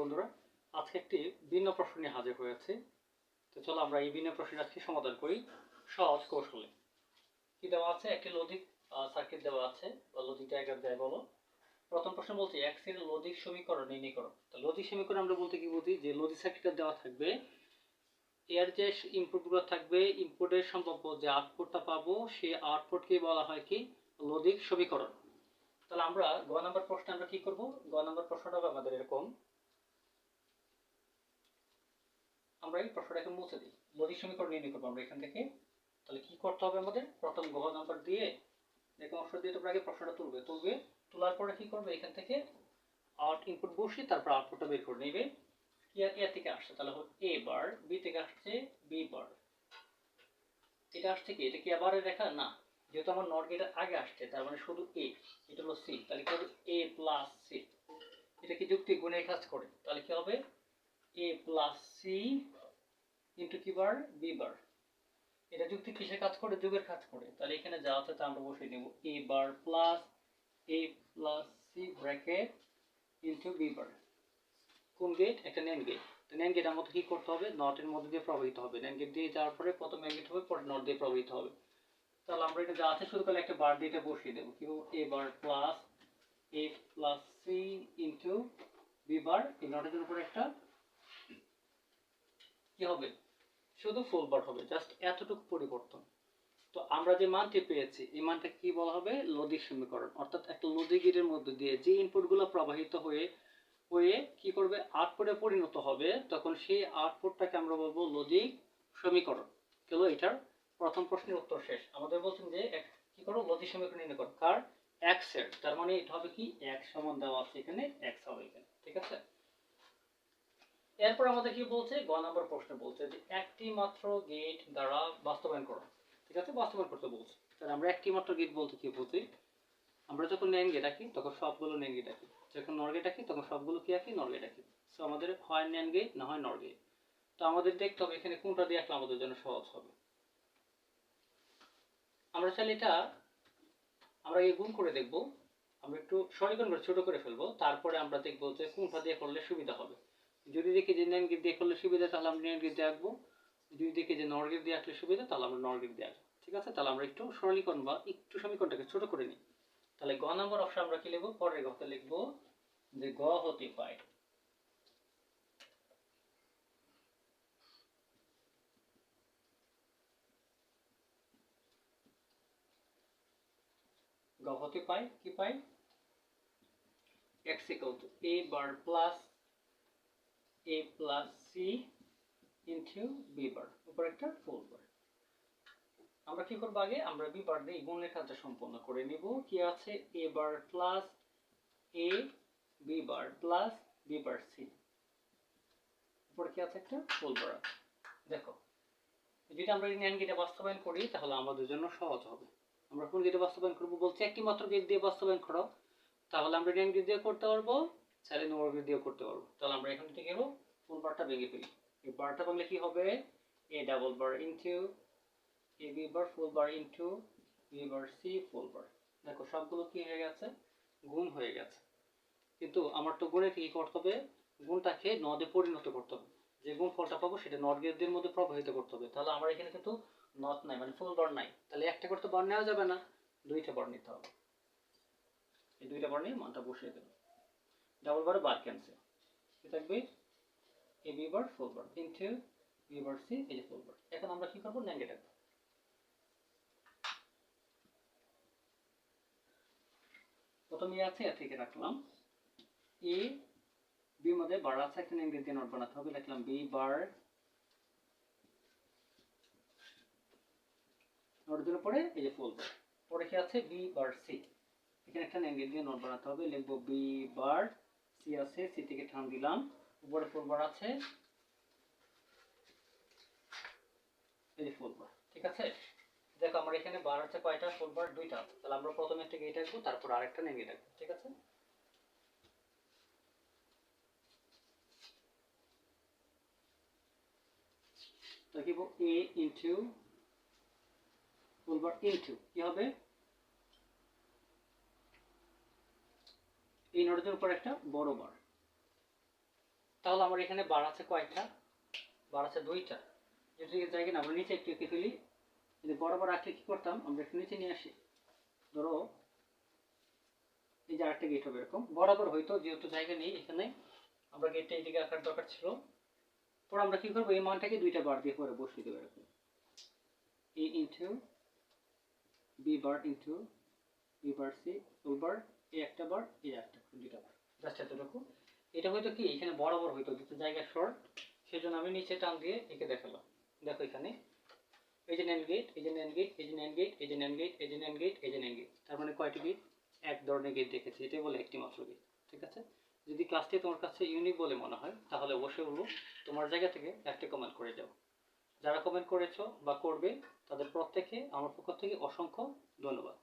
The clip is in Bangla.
বন্ধুরা, আজকে একটি ভিন্ন প্রশ্ন নিয়ে হাজির হয়েছে। তো চলো আমরা এই ভিন্ন প্রশ্নের আজকে সমাধান করি সহজ কৌশলে। কি দেওয়া আছে? একটি লজিক সার্কিট দেওয়া আছে বা লজিক ডায়াগ্রাম দেয় বলো। প্রথম প্রশ্ন বলছে x এর লজিক সমীকরণ নির্ণয় করো। তো লজিক সমীকরণ আমরা বলতে কি বুঝি? যে লজিক সার্কিটটা দেওয়া থাকবে, এর যে ইনপুটগুলো থাকবে, ইনপুটের সম্ভাব্য যে আউটপুটটা পাবো সেই আউটপুটকে বলা হয় কি? লজিক সমীকরণ। তাহলে আমরা গ নাম্বার প্রশ্নে আমরা কি করব? গ নাম্বার প্রশ্নটা হবে আমাদের এরকম। আমরা এই প্রশ্নটাকে মুছে দিই। লজিক সমীকরণ নির্ণয় করবো আমরা এখান থেকে। তাহলে কি করতে হবে আমাদের? প্রথম ঘ নাম্বার দিয়ে এরকম অক্ষর দিয়ে তোমরা আগে প্রশ্নটা তুলবে। তোলার পরে কি করবে? এখান থেকে আউট ইনপুট বসিয়ে তারপর আউটপুটটা বের করে নেবে। কি এ থেকে আসছে, তাহলে এ বার, বি থেকে আসছে বি বার। এটা আসছে কি? এটা কি আবার রেখা না, যেহেতু আমার নট গেটের আগে আসছে তার মানে শুধু এ, এটা হলো সি, তাহলে কি হবে? এ প্লাস সি। এটা কি যুক্তি গুণের কাজ করে? তাহলে কি হবে? এ প্লাস সি ইন্টু কি বার? বি বার। এটা যুক্তি কিসের কাজ করে? যোগের কাজ করে। তাহলে এখানে যা আছে তা আমরা বসিয়ে দেব। A bar plus A plus C bracket into B bar. কোন গেট? একটা ন্যান্ড গেট। তো ন্যান্ড গেট আমাদের কি করতে হবে? নটের মধ্যে দিয়ে প্রবাহিত হবে। ন্যান্ড গেট দিয়ে যাওয়ার পরে প্রথম ন্যান্ড গেট হবে, পরে নট দিয়ে প্রবাহিত হবে। তাহলে আমরা এটা যা আছে শুধু করে একটা বার দিয়ে এটা বসিয়ে দেব। কি হবে? A bar plus A plus C into B bar. এই নটের উপরে একটা কি হবে? শুধু ফুল বার হবে, জাস্ট এতটুকু পরিবর্তন। তো আমরা যে মানটি পেয়েছি এই মানটা কি বলা হবে? লজিক সমীকরণ। অর্থাৎ একটা লজিক গেটের মধ্যে দিয়ে যে ইনপুটগুলো প্রবাহিত হয়ে হয়ে কি করবে? আউটপুটে পরিণত হবে, তখন সেই আউটপুটটাকে আমরা বলবো লজিক সমীকরণ। চলো এটার প্রথম প্রশ্নের উত্তর শেষ। আমাদের বলছেন যে কি করো? লজিক সমীকরণ নির্ণয় করো। কার? x এর। তার মানে এটা হবে কি? x সমান দেওয়া আছে এখানে, x হবে এখানে। ঠিক আছে? এরপর আমাদের কি বলছে? গ নাম্বার প্রশ্ন বলছে যে একটি মাত্র গেট দ্বারা বাস্তবায়ন করো। ঠিক আছে? বাস্তবায়ন করতে বলছে। তাহলে আমরা একটি মাত্র গেট বলতে কি বুঝি? আমরা যখন ন্যান্ড গেট আঁকি তখন সবগুলো ন্যান্ড গেট আঁকি, যখন নর গেট আঁকি তখন সবগুলো কি আঁকি? নর গেট আঁকি। সো আমাদের হয় ন্যান্ড গেট না হয় নর গেট। তো আমাদের দেখতে হবে এখানে কোনটা দিয়ে আঁকলে আমাদের জন্য সহজ হবে। আমরা চাইলে এটা আমরা এই গুণ করে দেখব। আমরা একটু সরলীকরণ করে ছোট করে ফেলবো, তারপরে আমরা দেখবো যে কোনটা দিয়ে করলে সুবিধা হবে। যদি দেখি যে ন্যান্ড গেট দিয়ে করলে সুবিধা, তাহলে আমরা ন্যান্ড গেট দিয়ে আঁকবো। যদি দেখি যে নর গেট দিয়ে আঁকলে সুবিধা, তাহলে আমরা নর গেট দিয়ে আঁকবো। ঠিক আছে? তাহলে আমরা একটু সরলীকরণ বা একটু সমীকরণটাকে ছোট করে নিই। তাহলে গ নম্বর অপশন আমরা কি লিখবো? পরের গতে লিখবো যে গ হতে পায় গ হতে পায় কি পাই? x equal to a bar plus a plus c into b bar, উপর একটা ফুল বার। আমরা কি করব? আগে আমরা b বার দিয়ে গুণের কাজটা সম্পন্ন করে নিব। কি আছে? a bar plus a b bar plus b bar c, উপর কি আছে? একটা ফুল বার আছে। দেখো, যদি আমরা এই ন্যান্ড গেটে বাস্তবায়ন করি তাহলে আমাদের জন্য সহজ হবে। আমরা কোন গেটে বাস্তবায়ন করব? বলছি একটি মাত্র গেট দিয়ে বাস্তবায়ন করো। তাহলে আমরা ন্যান্ড গেট দিয়ে করতে পারবো, চাইলে নর গেট দিয়েও করতে পারবো। তাহলে আমরা এখান থেকে ফুল বারটা ভেঙে ফেলি। এই বারটা ভাঙলে কি হবে? a double bar into a b bar full bar into b bar c ফুল বার। দেখো সবগুলো কি হয়ে গেছে? গুণ হয়ে গেছে। কিন্তু আমার তো গুণে কি করতে হবে? গুণটাকে নদে পরিণত করতে হবে। যে গুণ ফলটা পাবো সেটা নট গেটদের মধ্যে প্রবাহিত করতে হবে। তাহলে আমার এখানে কিন্তু নট নাই, মানে ফুল বার নাই। তাহলে একটা করতে বার নেওয়া যাবে না, দুইটা বার নিতে হবে। এই দুইটা বার নিয়ে মানটা বসিয়ে দেব। ডাবল বারে বার ক্যান্সেল, কি থাকবে? A B bar full bar into B bar C, এই যে ফুল বার। এখন আমরা কি করব? ন্যান্ড গেট আঁকবো। প্রথমে আছে এ থেকে রাখলাম। এ বি মধ্যে বার আছে, এখানে ন্যান্ড গেট দিয়ে নট বানাতে হবে। লিখলাম বি বার, নটের জন্য পরে এই যে ফুল বার। পরে কি আছে? B bar c. এখানে একটা ন্যান্ড গেট দিয়ে নট বানাতে হবে। লিখবো বি বার, সি আছে, সি থেকে টান দিলাম, উপরে ফুল বার আছে, এই যে ফুল বার। ঠিক আছে? দেখো আমার এখানে বার আছে কয়টা? ফুল বার দুইটা আছে। তাহলে আমরা প্রথমে একটা গেট আঁকবো, তারপর আরেকটা ন্যান্ড গেট আঁকবো। ঠিক আছে? তো কি বলবো? এ ইনটু ফুল বার ইনটু কি হবে? এই নোটের উপর একটা বড় বার, তাহলে আমার এখানে বার আছে কয়টা? বার আছে 2টা। যদি জায়গা না আমরা নিচে একটু এঁকে ফেলি, যদি বরাবর রাখলে কি করতাম, আমরা একটু নিচে নিয়ে আসি। ধরো এই যে আরেকটা গেট হবে এরকম বরাবর হইতো, যেহেতু জায়গা নেই এখানে আমরা গেটটা এইদিকে রাখার দরকার ছিল। পরে আমরা কি করবো, এই মানটাকে 2টা বার দিয়ে পরে বসিয়ে দেবো এরকম, a into B bar into B bar C full bar, এই একটা বার, এই একটা বার, 2টা বার, জাস্ট এতটুকু। এটা হয়তো কি এখানে বরাবর হইতো, যেহেতু জায়গা শর্ট সেজন্য আমি নিচে টান দিয়ে এঁকে দেখালাম। দেখো এখানে এই যে ন্যান্ড গেট, এই যে ন্যান্ড গেট, এই যে ন্যান্ড গেট, এই যে ন্যান্ড গেট, এই যে ন্যান্ড গেট, এই যে ন্যান্ড গেট, তার মানে কয়টি গেট? এক ধরনের গেট দেখেছি, এটাই বলে একটি মাত্র গেট। ঠিক আছে, যদি ক্লাসটি তোমার কাছে ইউনিক বলে মনে হয় তাহলে অবশ্যই বলবো তোমার জায়গা থেকে একটা কমেন্ট করে যাও। যারা কমেন্ট করেছো বা করবে তাদের প্রত্যেককে আমার পক্ষ থেকে অসংখ্য ধন্যবাদ।